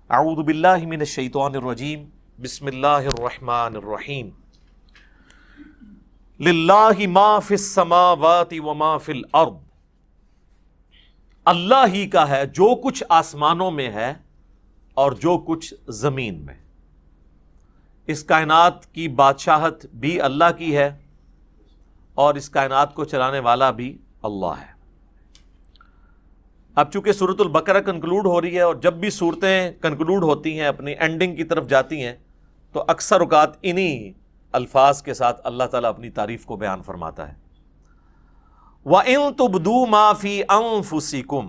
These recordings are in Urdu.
اعوذ باللہ من الشیطان الرجیم بسم اللہ الرحمن الرحیم للہ ما فی السماوات وما فی الارض، اللہ ہی کا ہے جو کچھ آسمانوں میں ہے اور جو کچھ زمین میں۔ اس کائنات کی بادشاہت بھی اللہ کی ہے اور اس کائنات کو چلانے والا بھی اللہ ہے۔ اب چونکہ سورۃ البقرہ کنکلوڈ ہو رہی ہے، اور جب بھی صورتیں کنکلوڈ ہوتی ہیں، اپنی اینڈنگ کی طرف جاتی ہیں، تو اکثر اوقات انہی الفاظ کے ساتھ اللہ تعالیٰ اپنی تعریف کو بیان فرماتا ہے۔ وَإِن تُبْدُوا مَا فِي أَنفُسِكُمْ،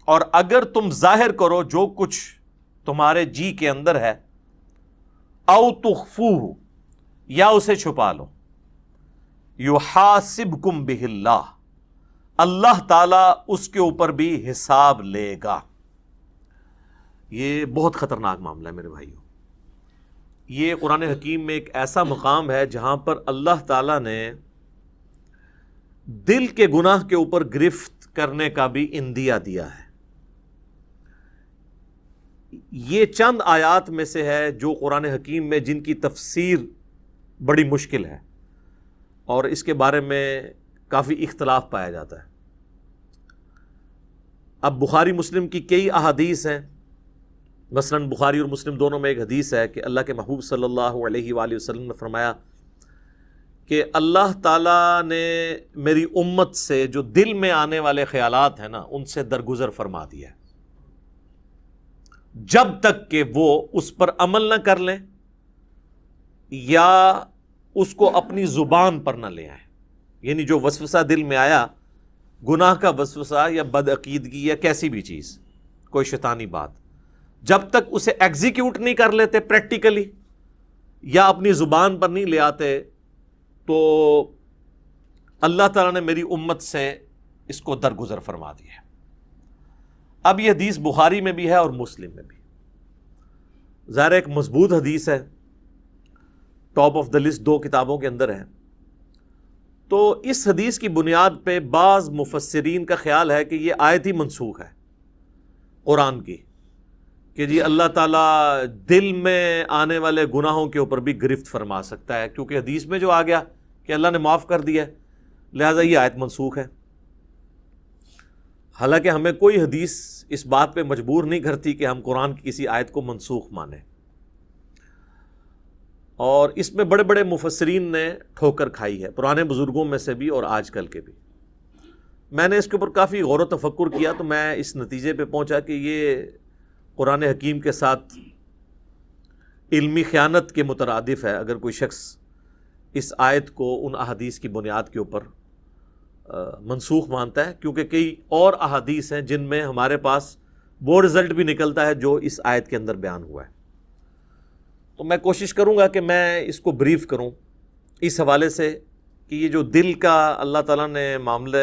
اور اگر تم ظاہر کرو جو کچھ تمہارے جی کے اندر ہے، أَوْ تُخْفُوهُ، یا اسے چھپا لو، يُحَاسِبْكُمْ بِهِ اللَّهُ، اللہ تعالیٰ اس کے اوپر بھی حساب لے گا۔ یہ بہت خطرناک معاملہ ہے میرے بھائیوں۔ یہ قرآن حکیم میں ایک ایسا مقام ہے جہاں پر اللہ تعالیٰ نے دل کے گناہ کے اوپر گرفت کرنے کا بھی اندیہ دیا ہے۔ یہ چند آیات میں سے ہے جو قرآن حکیم میں جن کی تفسیر بڑی مشکل ہے اور اس کے بارے میں کافی اختلاف پایا جاتا ہے۔ اب بخاری مسلم کی کئی احادیث ہیں، مثلا بخاری اور مسلم دونوں میں ایک حدیث ہے کہ اللہ کے محبوب صلی اللہ علیہ وآلہ وسلم نے فرمایا کہ اللہ تعالیٰ نے میری امت سے جو دل میں آنے والے خیالات ہیں نا، ان سے درگزر فرما دیا ہے، جب تک کہ وہ اس پر عمل نہ کر لیں یا اس کو اپنی زبان پر نہ لے آئیں۔ یعنی جو وسوسہ دل میں آیا، گناہ کا وسوسہ یا بدعقیدگی یا کیسی بھی چیز، کوئی شیطانی بات، جب تک اسے ایگزیکیوٹ نہیں کر لیتے پریکٹیکلی یا اپنی زبان پر نہیں لے آتے، تو اللہ تعالیٰ نے میری امت سے اس کو درگزر فرما دیا ہے۔ اب یہ حدیث بخاری میں بھی ہے اور مسلم میں بھی، ظاہر ایک مضبوط حدیث ہے، ٹاپ آف دا لسٹ دو کتابوں کے اندر ہے۔ تو اس حدیث کی بنیاد پہ بعض مفسرین کا خیال ہے کہ یہ آیت ہی منسوخ ہے قرآن کی، کہ جی اللہ تعالیٰ دل میں آنے والے گناہوں کے اوپر بھی گرفت فرما سکتا ہے، کیونکہ حدیث میں جو آ گیا کہ اللہ نے معاف کر دیا ہے، لہٰذا یہ آیت منسوخ ہے۔ حالانکہ ہمیں کوئی حدیث اس بات پہ مجبور نہیں کرتی کہ ہم قرآن کی کسی آیت کو منسوخ مانیں، اور اس میں بڑے بڑے مفسرین نے ٹھوکر کھائی ہے، پرانے بزرگوں میں سے بھی اور آج کل کے بھی۔ میں نے اس کے اوپر کافی غور و تفکر کیا تو میں اس نتیجے پہ پہنچا کہ یہ قرآن حکیم کے ساتھ علمی خیانت کے مترادف ہے اگر کوئی شخص اس آیت کو ان احادیث کی بنیاد کے اوپر منسوخ مانتا ہے، کیونکہ کئی اور احادیث ہیں جن میں ہمارے پاس وہ رزلٹ بھی نکلتا ہے جو اس آیت کے اندر بیان ہوا ہے۔ تو میں کوشش کروں گا کہ میں اس کو بریف کروں اس حوالے سے کہ یہ جو دل کا اللہ تعالیٰ نے معاملہ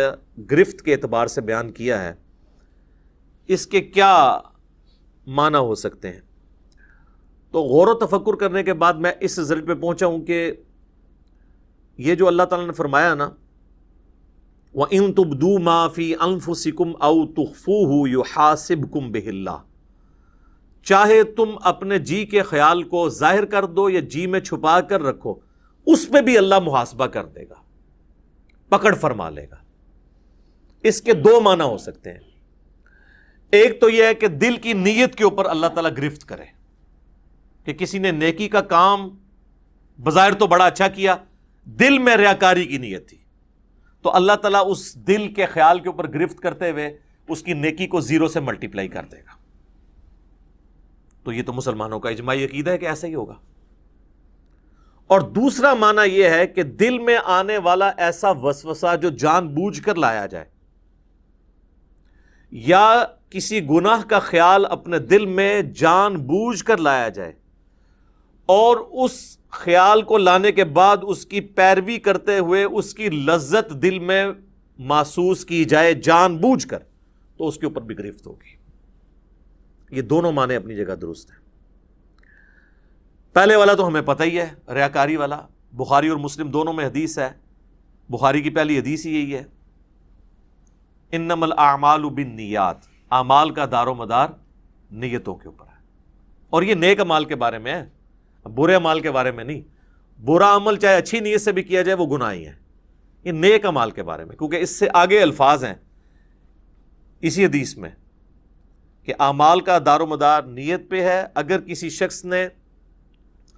گرفت کے اعتبار سے بیان کیا ہے، اس کے کیا معنی ہو سکتے ہیں۔ تو غور و تفکر کرنے کے بعد میں اس رزلٹ پہ پہنچا ہوں کہ یہ جو اللہ تعالیٰ نے فرمایا نا، وَإِن تُبْدُوا مَا فِي أَنفُسِكُمْ أَوْ تُخْفُوهُ يُحَاسِبْكُمْ بِهِ اللَّهُ، چاہے تم اپنے جی کے خیال کو ظاہر کر دو یا جی میں چھپا کر رکھو، اس پہ بھی اللہ محاسبہ کر دے گا، پکڑ فرما لے گا۔ اس کے دو معنی ہو سکتے ہیں۔ ایک تو یہ ہے کہ دل کی نیت کے اوپر اللہ تعالیٰ گرفت کرے، کہ کسی نے نیکی کا کام بظاہر تو بڑا اچھا کیا، دل میں ریاکاری کی نیت تھی، تو اللہ تعالیٰ اس دل کے خیال کے اوپر گرفت کرتے ہوئے اس کی نیکی کو زیرو سے ملٹیپلائی کر دے گا۔ تو یہ تو مسلمانوں کا اجماعی عقیدہ ہے کہ ایسا ہی ہوگا۔ اور دوسرا معنی یہ ہے کہ دل میں آنے والا ایسا وسوسہ جو جان بوجھ کر لایا جائے، یا کسی گناہ کا خیال اپنے دل میں جان بوجھ کر لایا جائے، اور اس خیال کو لانے کے بعد اس کی پیروی کرتے ہوئے اس کی لذت دل میں محسوس کی جائے جان بوجھ کر، تو اس کے اوپر بھی گرفت ہوگی۔ یہ دونوں معنی اپنی جگہ درست ہیں۔ پہلے والا تو ہمیں پتہ ہی ہے، ریاکاری والا، بخاری اور مسلم دونوں میں حدیث ہے، بخاری کی پہلی حدیث ہی یہی ہے، انما الاعمال بالنیات، اعمال کا دار و مدار نیتوں کے اوپر ہے۔ اور یہ نیک اعمال کے بارے میں ہے، برے اعمال کے بارے میں نہیں۔ برا عمل چاہے اچھی نیت سے بھی کیا جائے وہ گناہ ہی ہے، یہ نیک اعمال کے بارے میں، کیونکہ اس سے آگے الفاظ ہیں اسی حدیث میں کہ اعمال کا دار و مدار نیت پہ ہے۔ اگر کسی شخص نے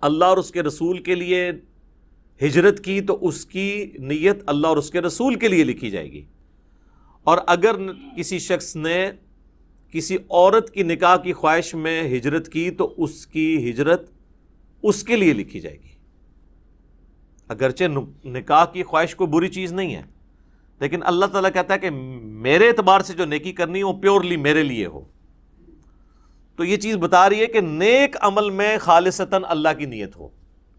اللہ اور اس کے رسول کے لیے ہجرت کی تو اس کی نیت اللہ اور اس کے رسول کے لیے لکھی جائے گی، اور اگر کسی شخص نے کسی عورت کی نکاح کی خواہش میں ہجرت کی تو اس کی ہجرت اس کے لیے لکھی جائے گی۔ اگرچہ نکاح کی خواہش کوئی بری چیز نہیں ہے، لیکن اللہ تعالیٰ کہتا ہے کہ میرے اعتبار سے جو نیکی کرنی ہے وہ پیورلی میرے لیے ہو۔ تو یہ چیز بتا رہی ہے کہ نیک عمل میں خالصتاً اللہ کی نیت ہو،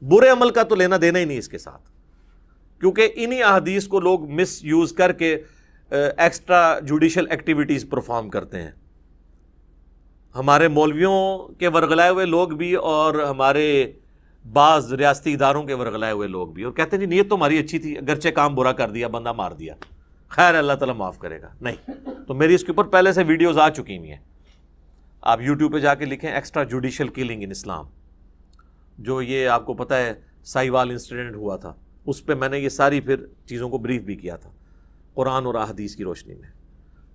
برے عمل کا تو لینا دینا ہی نہیں اس کے ساتھ، کیونکہ انہی احادیث کو لوگ مس یوز کر کے ایکسٹرا جوڈیشل ایکٹیویٹیز پرفارم کرتے ہیں۔ ہمارے مولویوں کے ورغلائے ہوئے لوگ بھی اور ہمارے بعض ریاستی اداروں کے ورغلائے ہوئے لوگ بھی، اور کہتے ہیں جی نیت تو ہماری اچھی تھی، اگرچہ کام برا کر دیا، بندہ مار دیا، خیر اللہ تعالیٰ معاف کرے گا۔ نہیں، تو میری اس کے اوپر پہلے سے ویڈیوز آ چکی ہوئی ہیں، آپ یوٹیوب پہ جا کے لکھیں ایکسٹرا جوڈیشل کلنگ ان اسلام، جو یہ آپ کو پتہ ہے سائیوال انسیڈنٹ ہوا تھا، اس پہ میں نے یہ ساری پھر چیزوں کو بریف بھی کیا تھا قرآن اور احادیث کی روشنی میں۔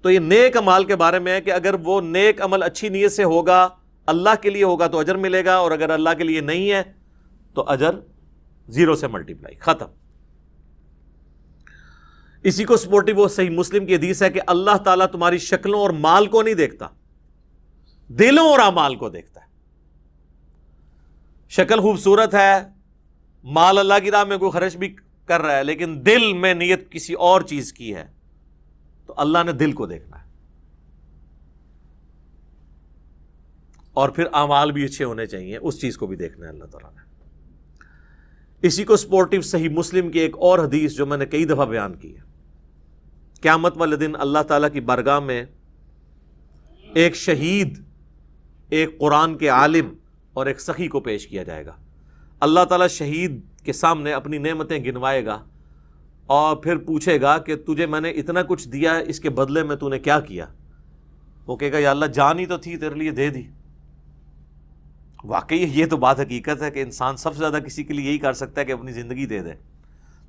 تو یہ نیک عمال کے بارے میں ہے کہ اگر وہ نیک عمل اچھی نیت سے ہوگا، اللہ کے لیے ہوگا تو اجر ملے گا، اور اگر اللہ کے لیے نہیں ہے تو اجر زیرو سے ملٹیپلائی، ختم۔ اسی کو سپورٹو وہ صحیح مسلم کی حدیث ہے کہ اللہ تعالیٰ تمہاری شکلوں اور مال کو نہیں دیکھتا، دلوں اور اعمال کو دیکھتا ہے۔ شکل خوبصورت ہے، مال اللہ کی راہ میں کوئی خرچ بھی کر رہا ہے، لیکن دل میں نیت کسی اور چیز کی ہے تو اللہ نے دل کو دیکھنا ہے، اور پھر اعمال بھی اچھے ہونے چاہیے، اس چیز کو بھی دیکھنا ہے اللہ تعالیٰ نے۔ اسی کو سپورٹو صحیح مسلم کی ایک اور حدیث جو میں نے کئی دفعہ بیان کی ہے، قیامت والے دن اللہ تعالیٰ کی بارگاہ میں ایک شہید، ایک قرآن کے عالم اور ایک سخی کو پیش کیا جائے گا۔ اللہ تعالیٰ شہید کے سامنے اپنی نعمتیں گنوائے گا اور پھر پوچھے گا کہ تجھے میں نے اتنا کچھ دیا، اس کے بدلے میں تو نے کیا کیا؟ وہ کہے گا یا اللہ جان ہی تو تھی تیرے لیے دے دی۔ واقعی یہ تو بات حقیقت ہے کہ انسان سب سے زیادہ کسی کے لیے یہی کر سکتا ہے کہ اپنی زندگی دے دے۔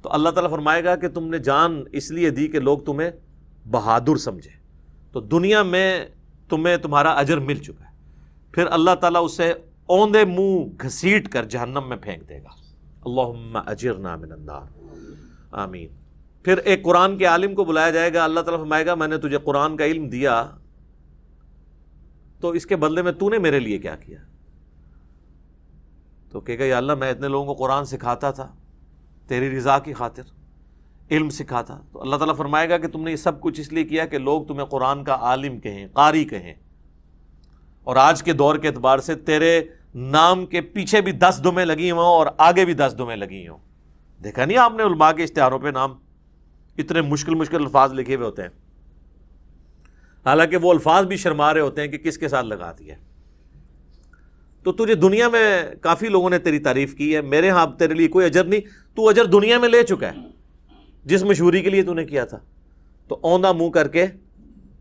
تو اللہ تعالیٰ فرمائے گا کہ تم نے جان اس لیے دی کہ لوگ تمہیں بہادر سمجھے، تو دنیا میں تمہیں تمہارا اجر مل چکا ہے۔ پھر اللہ تعالیٰ اسے اوندے منہ گھسیٹ کر جہنم میں پھینک دے گا۔ اللہم اجرنا من النار، آمین۔ پھر ایک قرآن کے عالم کو بلایا جائے گا، اللہ تعالیٰ فرمائے گا میں نے تجھے قرآن کا علم دیا تو اس کے بدلے میں تو نے میرے لیے کیا کیا؟ تو کہے گا یا اللہ میں اتنے لوگوں کو قرآن سکھاتا تھا تیری رضا کی خاطر، علم سکھاتا۔ تو اللہ تعالیٰ فرمائے گا کہ تم نے یہ سب کچھ اس لیے کیا کہ لوگ تمہیں قرآن کا عالم کہیں، قاری کہیں، اور آج کے دور کے اعتبار سے تیرے نام کے پیچھے بھی 10 دمیں لگی ہوں اور آگے بھی 10 دمیں لگی ہوں۔ دیکھا نہیں آپ نے علماء کے اشتہاروں پہ نام اتنے مشکل الفاظ لکھے ہوئے ہوتے ہیں، حالانکہ وہ الفاظ بھی شرما رہے ہوتے ہیں کہ کس کے ساتھ لگا دیا۔ تو تجھے دنیا میں کافی لوگوں نے تیری تعریف کی ہے، میرے ہاں تیرے لیے کوئی اجر نہیں، تو اجر دنیا میں لے چکا ہے جس مشہوری کے لیے تو نے کیا تھا، تو اوندا منہ کر کے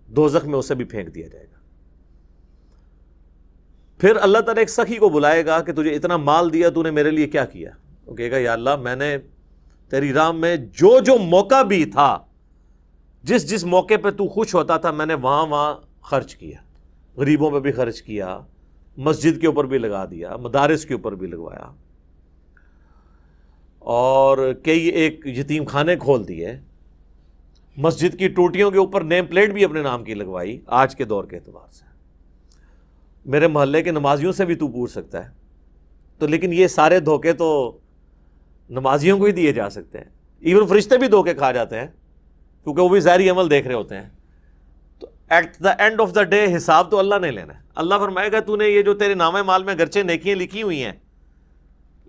دوزخ میں اسے بھی پھینک دیا جائے گا۔ پھر اللہ تعالیٰ ایک سخی کو بلائے گا کہ تجھے اتنا مال دیا، تو نے میرے لیے کیا کیا؟ وہ کہے گا یا اللہ میں نے تیری راہ میں جو جو موقع بھی تھا، جس جس موقع پہ تو خوش ہوتا تھا میں نے وہاں وہاں خرچ کیا، غریبوں پہ بھی خرچ کیا، مسجد کے اوپر بھی لگا دیا، مدارس کے اوپر بھی لگوایا، اور کئی ایک یتیم خانے کھول دیے، مسجد کی ٹوٹیوں کے اوپر نیم پلیٹ بھی اپنے نام کی لگوائی۔ آج کے دور کے اعتبار سے میرے محلے کے نمازیوں سے بھی تو پوچھ سکتا ہے، تو لیکن یہ سارے دھوکے تو نمازیوں کو ہی دیے جا سکتے ہیں، ایون فرشتے بھی دھوکے کھا جاتے ہیں کیونکہ وہ بھی ظاہری عمل دیکھ رہے ہوتے ہیں۔ تو at the end of the day حساب تو اللہ نے لینا ہے۔ اللہ فرمائے گا تو نے یہ جو تیرے نامہ مال میں گرچہ نیکیاں لکھی ہوئی ہیں،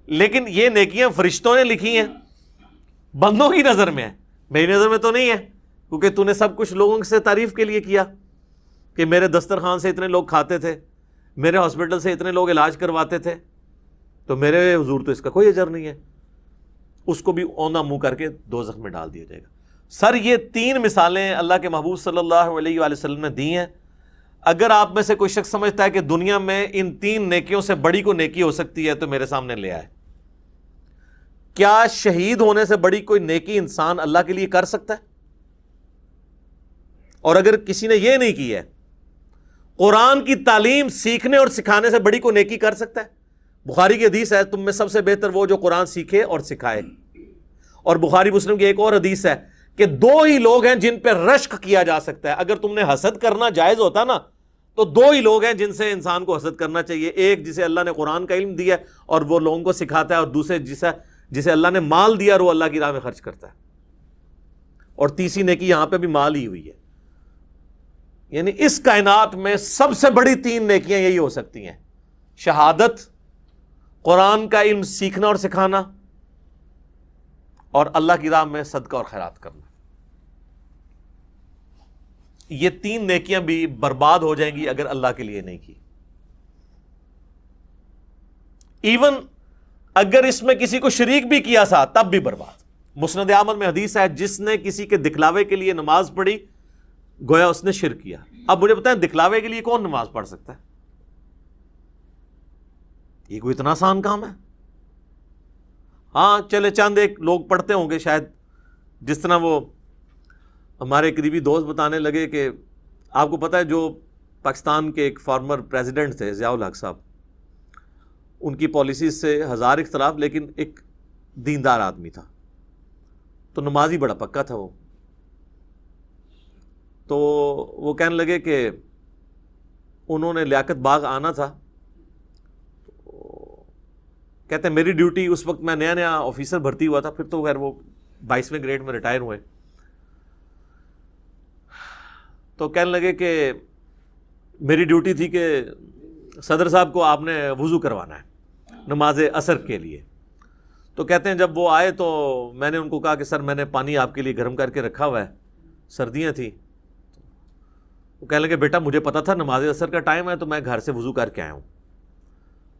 لیکن یہ نیکیاں فرشتوں نے لکھی ہیں، بندوں کی نظر میں ہے، میری نظر میں تو نہیں ہے، کیونکہ تو نے سب کچھ لوگوں سے تعریف کے لیے کیا کہ میرے دسترخوان سے اتنے لوگ کھاتے تھے، میرے ہاسپٹل سے اتنے لوگ علاج کرواتے تھے، تو میرے حضور تو اس کا کوئی اجر نہیں ہے۔ اس کو بھی اونا منہ کر کے دوزخ میں ڈال دیا جائے گا۔ سر یہ 3 مثالیں اللہ کے محبوب صلی اللہ علیہ وآلہ وسلم نے دی ہیں۔ اگر آپ میں سے کوئی شخص سمجھتا ہے کہ دنیا میں ان 3 نیکیوں سے بڑی کوئی نیکی ہو سکتی ہے تو میرے سامنے لے آئے. کیا شہید ہونے سے بڑی کوئی نیکی انسان اللہ کے لیے کر سکتا ہے؟ اور اگر کسی نے یہ نہیں کی ہے، قرآن کی تعلیم سیکھنے اور سکھانے سے بڑی کوئی نیکی کر سکتا ہے؟ بخاری کی حدیث ہے، تم میں سب سے بہتر وہ جو قرآن سیکھے اور سکھائے. اور بخاری مسلم کی ایک اور حدیث ہے کہ 2 ہی لوگ ہیں جن پہ رشک کیا جا سکتا ہے. اگر تم نے حسد کرنا جائز ہوتا نا تو 2 ہی لوگ ہیں جن سے انسان کو حسد کرنا چاہیے. ایک جسے اللہ نے قرآن کا علم دیا اور وہ لوگوں کو سکھاتا ہے، اور دوسرے جسے اللہ نے مال دیا اور وہ اللہ کی راہ میں خرچ کرتا ہے. اور تیسری نیکی یہاں پہ بھی مال ہی ہوئی ہے. یعنی اس کائنات میں سب سے بڑی 3 نیکیاں یہی ہو سکتی ہیں: شہادت، قرآن کا علم سیکھنا اور سکھانا، اور اللہ کی راہ میں صدقہ اور خیرات کرنا. یہ 3 نیکیاں بھی برباد ہو جائیں گی اگر اللہ کے لیے نہیں کی. ایون اگر اس میں کسی کو شریک بھی کیا سا تب بھی برباد. مسند احمد میں حدیث ہے، جس نے کسی کے دکھلاوے کے لیے نماز پڑھی گویا اس نے شرک کیا. اب مجھے بتائیں دکھلاوے کے لیے کون نماز پڑھ سکتا ہے؟ یہ کوئی اتنا آسان کام ہے؟ ہاں چلے چند ایک لوگ پڑھتے ہوں گے شاید. جس طرح وہ ہمارے قریبی دوست بتانے لگے کہ آپ کو پتہ ہے جو پاکستان کے ایک فارمر پریزیڈنٹ تھے ضیاء الحق صاحب، ان کی پالیسیز سے 1000 اختلاف، لیکن ایک دیندار آدمی تھا، تو نمازی بڑا پکا تھا وہ. تو وہ کہنے لگے کہ انہوں نے لیاقت باغ آنا تھا. کہتے ہیں میری ڈیوٹی اس وقت، میں نیا نیا آفیسر بھرتی ہوا تھا، پھر تو خیر وہ 22ویں گریڈ میں ریٹائر ہوئے. تو کہنے لگے کہ میری ڈیوٹی تھی کہ صدر صاحب کو آپ نے وضو کروانا ہے نماز عصر کے لیے. تو کہتے ہیں جب وہ آئے تو میں نے ان کو کہا کہ سر میں نے پانی آپ کے لیے گرم کر کے رکھا ہوا ہے، سردیاں تھیں. وہ کہنے لگے بیٹا مجھے پتا تھا نماز عصر کا ٹائم ہے تو میں گھر سے وضو کر کے آیا ہوں.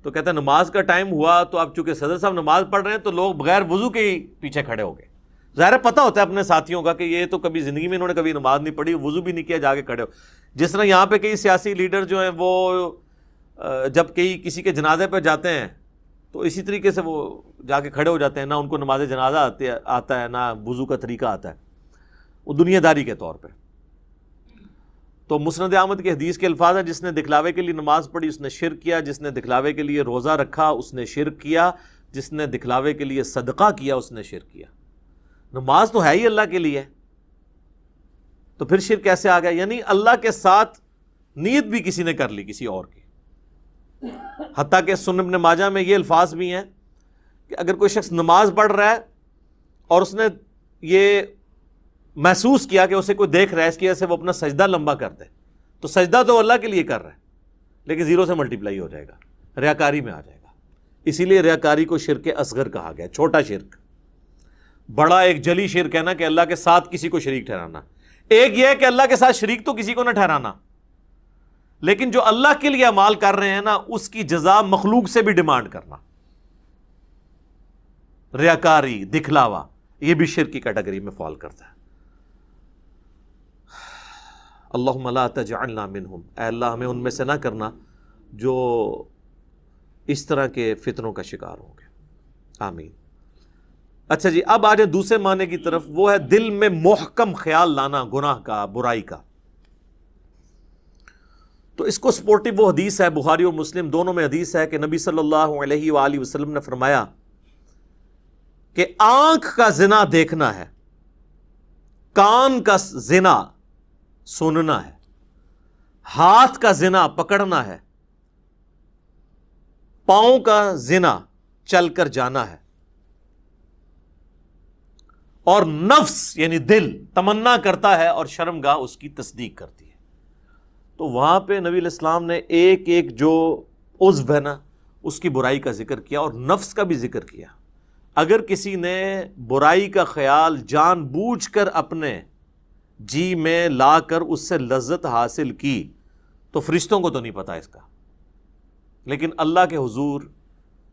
تو کہتا ہے نماز کا ٹائم ہوا تو اب چونکہ صدر صاحب نماز پڑھ رہے ہیں تو لوگ بغیر وضو کے ہی پیچھے کھڑے ہو گئے. ظاہر پتہ ہوتا ہے اپنے ساتھیوں کا کہ یہ تو کبھی زندگی میں انہوں نے کبھی نماز نہیں پڑھی، وضو بھی نہیں کیا، جا کے کھڑے ہو. جس طرح یہاں پہ کئی سیاسی لیڈر جو ہیں وہ جب کسی کے جنازے پہ جاتے ہیں تو اسی طریقے سے وہ جا کے کھڑے ہو جاتے ہیں، نہ ان کو نماز جنازہ آتا ہے نہ وضو کا طریقہ آتا ہے، وہ دنیا داری کے طور پہ. تو مسند احمد کی حدیث کے الفاظ ہیں، جس نے دکھلاوے کے لیے نماز پڑھی اس نے شرک کیا، جس نے دکھلاوے کے لیے روزہ رکھا اس نے شرک کیا، جس نے دکھلاوے کے لیے صدقہ کیا اس نے شرک کیا. نماز تو ہے ہی اللہ کے لیے، تو پھر شرک کیسے آ گیا؟ یعنی اللہ کے ساتھ نیت بھی کسی نے کر لی کسی اور کی. حتیٰ کہ سنن ابن ماجہ میں یہ الفاظ بھی ہیں کہ اگر کوئی شخص نماز پڑھ رہا ہے اور اس نے یہ محسوس کیا کہ اسے کوئی دیکھ رہا ہے، اس کی وجہ سے وہ اپنا سجدہ لمبا کر دے، تو سجدہ تو اللہ کے لیے کر رہا ہے لیکن 0 سے ملٹیپلائی ہو جائے گا، ریاکاری میں آ جائے گا. اسی لیے ریاکاری کو شرک اصغر کہا گیا، چھوٹا شرک. بڑا ایک جلی شرک ہے نا کہ اللہ کے ساتھ کسی کو شریک ٹھہرانا. ایک یہ ہے کہ اللہ کے ساتھ شریک تو کسی کو نہ ٹھہرانا، لیکن جو اللہ کے لیے اعمال کر رہے ہیں نا اس کی جزا مخلوق سے بھی ڈیمانڈ کرنا، ریاکاری، دکھلاوا، یہ بھی شرک کی کیٹیگری میں فال کرتا ہے. اللہم لا تجعلنا منہم، اے اللہ ہمیں ان میں سے نہ کرنا جو اس طرح کے فتنوں کا شکار ہوں گے. آمین. اچھا جی، اب آ جائیں دوسرے معنی کی طرف، وہ ہے دل میں محکم خیال لانا گناہ کا، برائی کا. تو اس کو سپورٹیو وہ حدیث ہے، بخاری اور مسلم دونوں میں حدیث ہے کہ نبی صلی اللہ علیہ وآلہ وسلم نے فرمایا کہ آنکھ کا زنا دیکھنا ہے، کان کا زنا سننا ہے، ہاتھ کا زنا پکڑنا ہے، پاؤں کا زنا چل کر جانا ہے، اور نفس یعنی دل تمنا کرتا ہے اور شرمگاہ اس کی تصدیق کرتی ہے. تو وہاں پہ نبی علیہ السلام نے ایک ایک جو عضو ہے نا اس کی برائی کا ذکر کیا اور نفس کا بھی ذکر کیا. اگر کسی نے برائی کا خیال جان بوجھ کر اپنے جی میں لا کر اس سے لذت حاصل کی تو فرشتوں کو تو نہیں پتا اس کا، لیکن اللہ کے حضور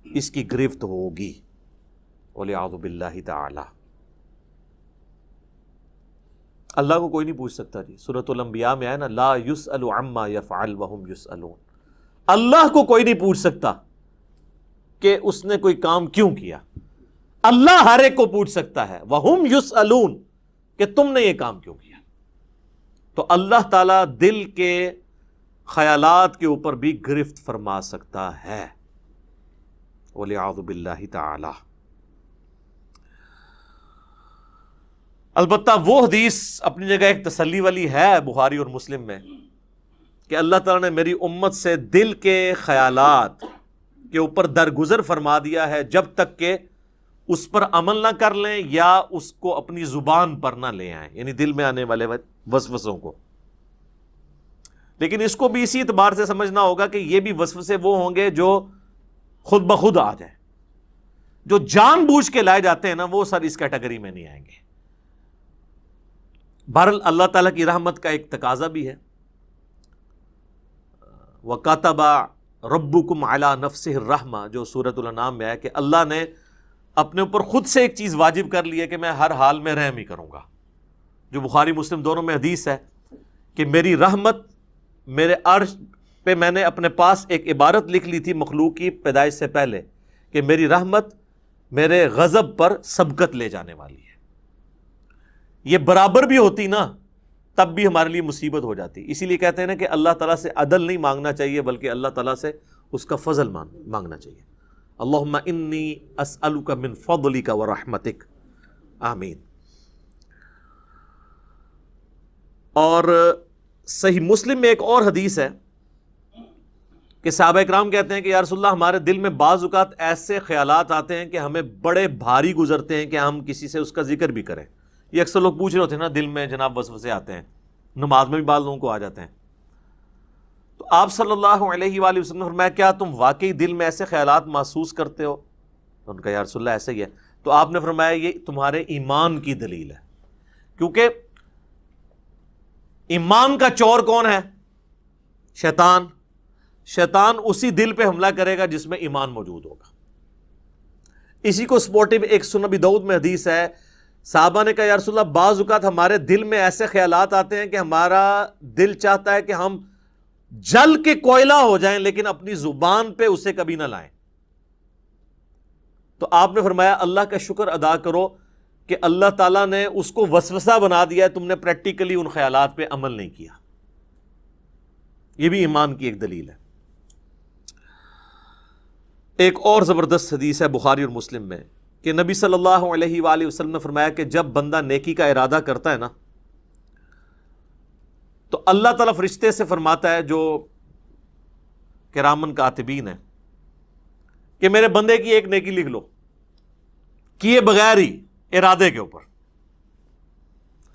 اس کی گرفت ہوگی، وَلِعَوْذُ بِاللَّهِ تَعَالَى. اللہ کو کوئی نہیں پوچھ سکتا جی. سورۃ الانبیاء میں آیا نا لا یسأل عما یفعل وہم یسألون. اللہ کو کوئی نہیں پوچھ سکتا کہ اس نے کوئی کام کیوں کیا. اللہ ہر ایک کو پوچھ سکتا ہے وہم یسألون کہ تم نے یہ کام کیوں کیا. تو اللہ تعالیٰ دل کے خیالات کے اوپر بھی گرفت فرما سکتا ہے. وَلِعَوْذُ بِاللَّهِ تعالی. البتہ وہ حدیث اپنی جگہ ایک تسلی والی ہے بخاری اور مسلم میں کہ اللہ تعالیٰ نے میری امت سے دل کے خیالات کے اوپر درگزر فرما دیا ہے جب تک کہ اس پر عمل نہ کر لیں یا اس کو اپنی زبان پر نہ لے آئیں، یعنی دل میں آنے والے وسوسوں کو. لیکن اس کو بھی اسی اعتبار سے سمجھنا ہوگا کہ یہ بھی وسوسے وہ ہوں گے جو خود بخود آ جائیں. جو جان بوجھ کے لائے جاتے ہیں نا وہ سر اس کیٹیگری میں نہیں آئیں گے. بہرحال اللہ تعالیٰ کی رحمت کا ایک تقاضا بھی ہے. وَكَتَبَ رَبُّكُمْ عَلَى نَفْسِهِ الرَّحْمَةِ جو سورۃ الانعام میں ہے کہ اللہ نے اپنے اوپر خود سے ایک چیز واجب کر لی ہے کہ میں ہر حال میں رحم ہی کروں گا. جو بخاری مسلم دونوں میں حدیث ہے کہ میری رحمت میرے عرش پہ، میں نے اپنے پاس ایک عبارت لکھ لی تھی مخلوق کی پیدائش سے پہلے کہ میری رحمت میرے غضب پر سبقت لے جانے والی ہے. یہ برابر بھی ہوتی نا تب بھی ہمارے لیے مصیبت ہو جاتی. اسی لیے کہتے ہیں نا کہ اللہ تعالیٰ سے عدل نہیں مانگنا چاہیے بلکہ اللہ تعالیٰ سے اس کا فضل مانگنا چاہیے. اللہم انی اسألک من فضلک ورحمتک. آمین. اور صحیح مسلم میں ایک اور حدیث ہے کہ صحابہ اکرام کہتے ہیں کہ یا رسول اللہ ہمارے دل میں بعض اوقات ایسے خیالات آتے ہیں کہ ہمیں بڑے بھاری گزرتے ہیں کہ ہم کسی سے اس کا ذکر بھی کریں. یہ اکثر لوگ پوچھ رہے ہوتے ہیں نا دل میں جناب وسوسے آتے ہیں، نماز میں بھی بعض لوگوں کو آ جاتے ہیں. تو آپ صلی اللہ علیہ وآلہ وسلم نے فرمایا کیا تم واقعی دل میں ایسے خیالات محسوس کرتے ہو؟ تو ان کا یا رسول اللہ ایسے ہی ہے. تو آپ نے فرمایا یہ تمہارے ایمان کی دلیل ہے، کیونکہ ایمان کا چور کون ہے؟ شیطان. شیطان اسی دل پہ حملہ کرے گا جس میں ایمان موجود ہوگا. اسی کو سپورٹو ایک سنن ابی داؤد میں حدیث ہے، صحابہ نے کہا یا رسول اللہ بعض اوقات ہمارے دل میں ایسے خیالات آتے ہیں کہ ہمارا دل چاہتا ہے کہ ہم جل کے کوئلہ ہو جائیں لیکن اپنی زبان پہ اسے کبھی نہ لائیں. تو آپ نے فرمایا اللہ کا شکر ادا کرو کہ اللہ تعالیٰ نے اس کو وسوسہ بنا دیا ہے، تم نے پریکٹیکلی ان خیالات پہ عمل نہیں کیا. یہ بھی ایمان کی ایک دلیل ہے. ایک اور زبردست حدیث ہے بخاری اور مسلم میں کہ نبی صلی اللہ علیہ وآلہ وسلم نے فرمایا کہ جب بندہ نیکی کا ارادہ کرتا ہے نا تو اللہ تعالیٰ فرشتے سے فرماتا ہے جو کرامن کاتبین ہیں کہ میرے بندے کی ایک نیکی لکھ لو، کیے بغیر ہی ارادے کے اوپر.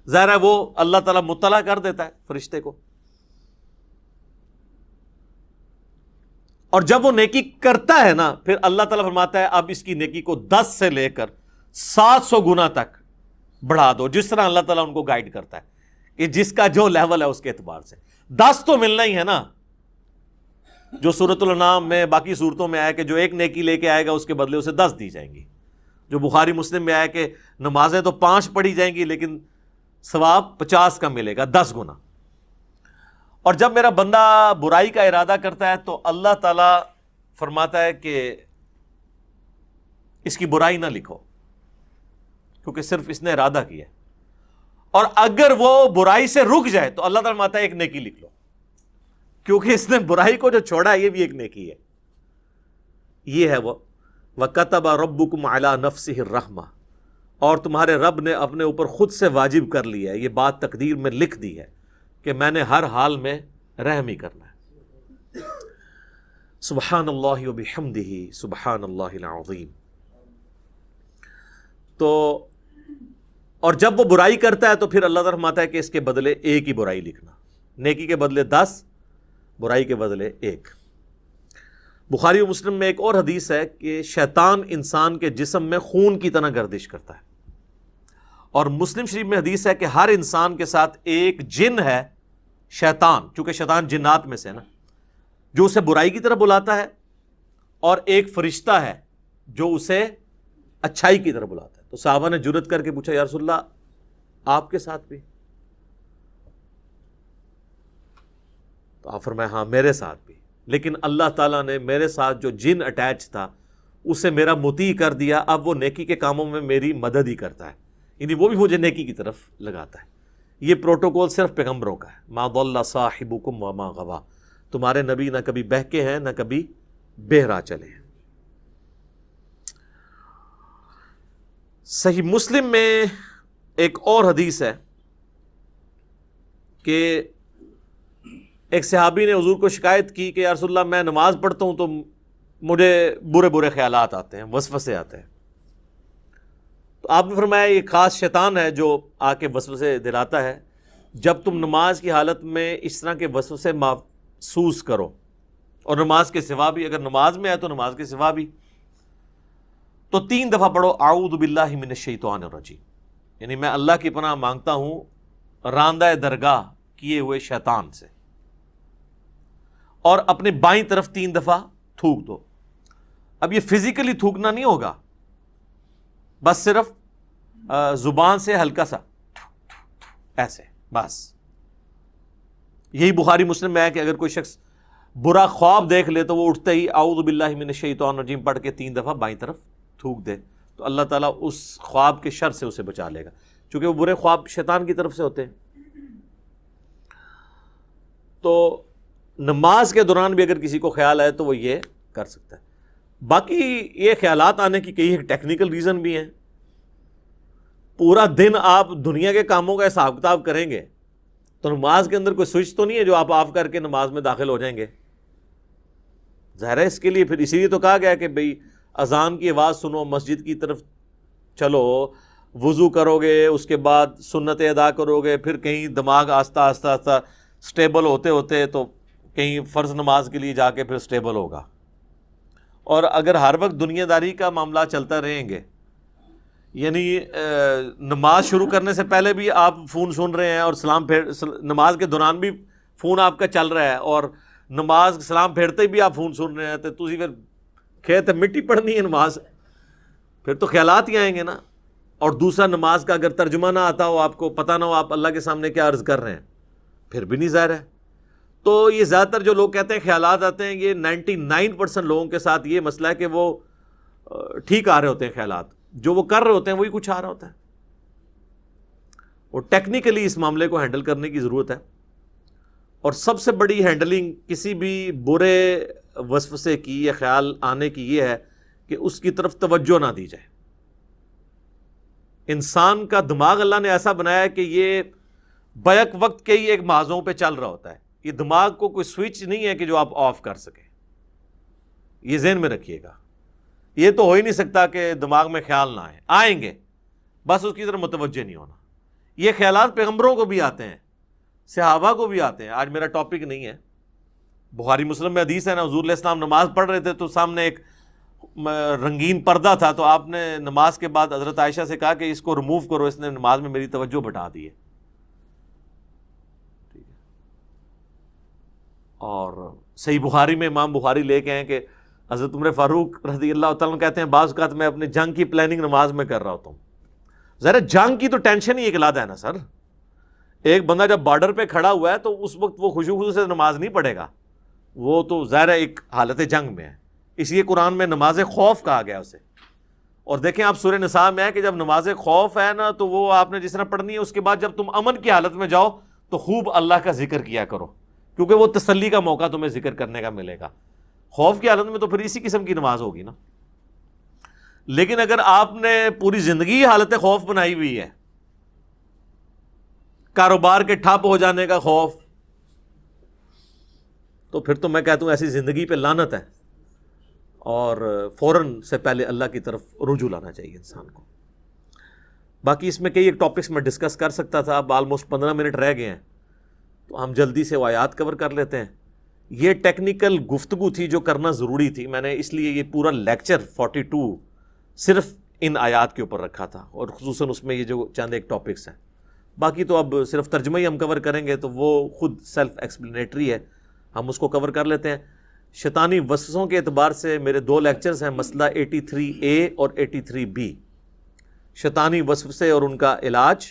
ظاہر ہے وہ اللہ تعالیٰ مطلع کر دیتا ہے فرشتے کو، اور جب وہ نیکی کرتا ہے نا پھر اللہ تعالیٰ فرماتا ہے اب اس کی نیکی کو 10 سے لے کر 700 گنا تک بڑھا دو، جس طرح اللہ تعالیٰ ان کو گائیڈ کرتا ہے کہ جس کا جو لیول ہے اس کے اعتبار سے. 10 تو ملنا ہی ہے نا، جو سورۃ الانعام میں باقی صورتوں میں آیا کہ جو ایک نیکی لے کے آئے گا اس کے بدلے اسے 10 دی جائیں گی. جو بخاری مسلم میں آیا کہ نمازیں تو 5 پڑھی جائیں گی لیکن ثواب 50 کا ملے گا، 10 گنا. اور جب میرا بندہ برائی کا ارادہ کرتا ہے تو اللہ تعالیٰ فرماتا ہے کہ اس کی برائی نہ لکھو کیونکہ صرف اس نے ارادہ کیا ہے، اور اگر وہ برائی سے رک جائے تو اللہ تعالیٰ فرماتا ہے ایک نیکی لکھ لو کیونکہ اس نے برائی کو جو چھوڑا ہے یہ بھی ایک نیکی ہے. یہ ہے وہ وَكَتَبَ رَبُّكُمْ عَلَى نَفْسِهِ الرَّحْمَةِ، اور تمہارے رب نے اپنے اوپر خود سے واجب کر لیا ہے، یہ بات تقدیر میں لکھ دی ہے کہ میں نے ہر حال میں رحم ہی کرنا ہے. سبحان اللہ وبحمدہ سبحان اللہ العظیم. تو اور جب وہ برائی کرتا ہے تو پھر اللہ تعالیٰ فرماتا ہے کہ اس کے بدلے ایک ہی برائی لکھنا، نیکی کے بدلے 10، برائی کے بدلے 1. بخاری و مسلم میں ایک اور حدیث ہے کہ شیطان انسان کے جسم میں خون کی طرح گردش کرتا ہے، اور مسلم شریف میں حدیث ہے کہ ہر انسان کے ساتھ ایک جن ہے شیطان، چونکہ شیطان جنات میں سے ہے نا، جو اسے برائی کی طرف بلاتا ہے، اور ایک فرشتہ ہے جو اسے اچھائی کی طرف بلاتا ہے. تو صحابہ نے جرت کر کے پوچھا یا رسول اللہ آپ کے ساتھ بھی؟ تو آپ فرمائے ہاں میرے ساتھ بھی، لیکن اللہ تعالیٰ نے میرے ساتھ جو جن اٹیچ تھا اسے میرا مطیع کر دیا، اب وہ نیکی کے کاموں میں میری مدد ہی کرتا ہے، یعنی وہ بھی مجھے نیکی کی طرف لگاتا ہے۔ یہ پروٹوکول صرف پیغمبروں کا ہے، ما ضل صاحبکم وما غوا، تمہارے نبی نہ کبھی بہکے ہیں نہ کبھی بہرا چلے ہیں۔ صحیح مسلم میں ایک اور حدیث ہے کہ ایک صحابی نے حضور کو شکایت کی کہ یا رسول اللہ میں نماز پڑھتا ہوں تو مجھے برے برے خیالات آتے ہیں، وسوسے آتے ہیں۔ تو آپ نے فرمایا یہ خاص شیطان ہے جو آ کے وسوسے دلاتا ہے، جب تم نماز کی حالت میں اس طرح کے وسوسے محسوس کرو، اور نماز کے سوا بھی، اگر نماز میں ہے تو نماز کے سوا بھی، تو 3 دفعہ پڑھو اعوذ باللہ من الشیطان الرجیم، یعنی میں اللہ کی پناہ مانگتا ہوں راندہ درگاہ کیے ہوئے شیطان سے، اور اپنے بائیں طرف 3 دفعہ تھوک دو۔ اب یہ فزیکلی تھوکنا نہیں ہوگا، بس صرف زبان سے ہلکا سا ایسے، بس۔ یہی بخاری مسلم میں ہے کہ اگر کوئی شخص برا خواب دیکھ لے تو وہ اٹھتے ہی اعوذ باللہ من الشیطان الرجیم پڑھ کے 3 دفعہ بائیں طرف تھوک دے، تو اللہ تعالیٰ اس خواب کے شر سے اسے بچا لے گا، چونکہ وہ برے خواب شیطان کی طرف سے ہوتے ہیں۔ تو نماز کے دوران بھی اگر کسی کو خیال آئے تو وہ یہ کر سکتا ہے۔ باقی یہ خیالات آنے کی کئی ٹیکنیکل ریزن بھی ہیں۔ پورا دن آپ دنیا کے کاموں کا حساب کتاب کریں گے تو نماز کے اندر کوئی سوئچ تو نہیں ہے جو آپ آف کر کے نماز میں داخل ہو جائیں گے، ظاہر ہے۔ اس کے لیے پھر اسی لیے تو کہا گیا کہ بھئی اذان کی آواز سنو، مسجد کی طرف چلو، وضو کرو گے، اس کے بعد سنتیں ادا کرو گے، پھر کہیں دماغ آہستہ آہستہ آہستہ سٹیبل ہوتے ہوتے تو کہیں فرض نماز کے لیے جا کے پھر سٹیبل ہوگا۔ اور اگر ہر وقت دنیا داری کا معاملہ چلتا رہیں گے، یعنی نماز شروع کرنے سے پہلے بھی آپ فون سن رہے ہیں، اور نماز کے دوران بھی فون آپ کا چل رہا ہے، اور نماز سلام پھیرتے بھی آپ فون سن رہے ہیں، تو تسی پھر کھیت مٹی پڑھنی ہے نماز، پھر تو خیالات ہی آئیں گے نا۔ اور دوسرا، نماز کا اگر ترجمہ نہ آتا ہو، آپ کو پتہ نہ ہو آپ اللہ کے سامنے کیا عرض کر رہے ہیں، پھر بھی نہیں ظاہر ہے۔ تو یہ زیادہ تر جو لوگ کہتے ہیں خیالات آتے ہیں، یہ 99% لوگوں کے ساتھ یہ مسئلہ ہے کہ وہ ٹھیک آ رہے ہوتے ہیں خیالات، جو وہ کر رہے ہوتے ہیں وہی کچھ آ رہا ہوتا ہے۔ اور ٹیکنیکلی اس معاملے کو ہینڈل کرنے کی ضرورت ہے، اور سب سے بڑی ہینڈلنگ کسی بھی برے وسوسے کی یا خیال آنے کی یہ ہے کہ اس کی طرف توجہ نہ دی جائے۔ انسان کا دماغ اللہ نے ایسا بنایا ہے کہ یہ بیک وقت کے ہی ایک محاذوں پہ چل رہا ہوتا ہے، یہ دماغ کو کوئی سوئچ نہیں ہے کہ جو آپ آف کر سکیں، یہ ذہن میں رکھیے گا۔ یہ تو ہو ہی نہیں سکتا کہ دماغ میں خیال نہ آئیں گے، بس اس کی طرف متوجہ نہیں ہونا۔ یہ خیالات پیغمبروں کو بھی آتے ہیں، صحابہ کو بھی آتے ہیں۔ آج میرا ٹاپک نہیں ہے، بخاری مسلم میں حدیث ہے نا، حضور علیہ السلام نماز پڑھ رہے تھے تو سامنے ایک رنگین پردہ تھا، تو آپ نے نماز کے بعد حضرت عائشہ سے کہا کہ اس کو ریموو کرو، اس نے نماز میں میری توجہ بٹا دی ہے۔ اور صحیح بخاری میں امام بخاری لے کے ہیں کہ حضرت عمر فاروق رضی اللہ تعالیٰ کہتے ہیں بعض اوقات میں اپنی جنگ کی پلاننگ نماز میں کر رہا ہوتا ہوں۔ ذرا جنگ کی تو ٹینشن ہی ایک علیحدہ ہے نا سر۔ ایک بندہ جب بارڈر پہ کھڑا ہوا ہے تو اس وقت وہ خشوع سے نماز نہیں پڑھے گا، وہ تو ظاہر ہے ایک حالت جنگ میں ہے، اس لیے قرآن میں نماز خوف کہا گیا اسے۔ اور دیکھیں آپ سورہ نساء میں ہے کہ جب نماز خوف ہے نا تو وہ آپ نے جس طرح پڑھنی ہے، اس کے بعد جب تم امن کی حالت میں جاؤ تو خوب اللہ کا ذکر کیا کرو، کیونکہ وہ تسلی کا موقع تمہیں ذکر کرنے کا ملے گا۔ خوف کی حالت میں تو پھر اسی قسم کی نماز ہوگی نا۔ لیکن اگر آپ نے پوری زندگی حالت خوف بنائی ہوئی ہے، کاروبار کے ٹھپ ہو جانے کا خوف، تو پھر تو میں کہتا ہوں ایسی زندگی پہ لعنت ہے، اور فوراً سے پہلے اللہ کی طرف رجوع لانا چاہیے انسان کو۔ باقی اس میں کئی ایک ٹاپکس میں ڈسکس کر سکتا تھا، اب آلموسٹ 15 منٹ رہ گئے ہیں تو ہم جلدی سے وہ آیات کور کر لیتے ہیں۔ یہ ٹیکنیکل گفتگو تھی جو کرنا ضروری تھی، میں نے اس لیے یہ پورا لیکچر 42 صرف ان آیات کے اوپر رکھا تھا، اور خصوصاً اس میں یہ جو چند ایک ٹاپکس ہیں۔ باقی تو اب صرف ترجمہ ہی ہم کور کریں گے تو وہ خود سیلف ایکسپلینیٹری ہے، ہم اس کو کور کر لیتے ہیں۔ شیطانی وسوسوں کے اعتبار سے میرے 2 لیکچرز ہیں، مسئلہ 83A اور 83B، شیطانی وسوسے اور ان کا علاج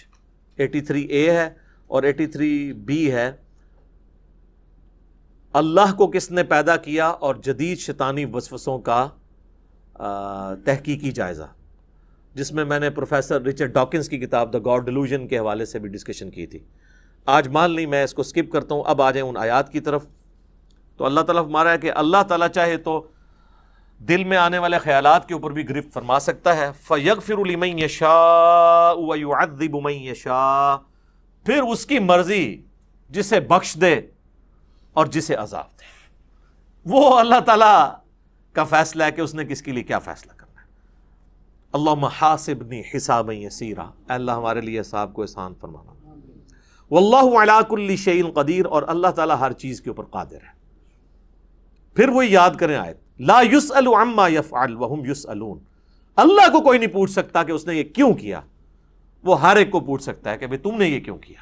83A ہے، اور 83B ہے اللہ کو کس نے پیدا کیا اور جدید شیطانی وسوسوں کا تحقیقی جائزہ، جس میں نے پروفیسر رچرڈ ڈاکنز کی کتاب دا گاڈ ڈیلوژن کے حوالے سے بھی ڈسکشن کی تھی۔ آج مان لی میں اس کو سکپ کرتا ہوں، اب آ جائیں ان آیات کی طرف۔ تو اللہ تعالیٰ فرما رہا ہے کہ اللہ تعالیٰ چاہے تو دل میں آنے والے خیالات کے اوپر بھی گرفت فرما سکتا ہے، فَيَغْفِرُ لِمَن يَشَاءُ وَيُعَذِّبُ مَن يَشَاءُ، پھر اس کی مرضی جسے بخش دے اور جسے عذاب دے۔ وہ اللہ تعالیٰ کا فیصلہ ہے کہ اس نے کس کے لیے کیا فیصلہ کرنا ہے۔ اللہم حاسبنی حسابا یسیرا، اے اللہ ہمارے لیے حساب کو آسان فرمانا۔ واللہ علی کل شیء قدیر، اور اللہ تعالیٰ ہر چیز کے اوپر قادر ہے۔ پھر وہ یاد کریں آیت، لا یسأل عما یفعل وہم یسألون، اللہ کو کوئی نہیں پوچھ سکتا کہ اس نے یہ کیوں کیا، وہ ہر ایک کو پوچھ سکتا ہے کہ بھئی تم نے یہ کیوں کیا۔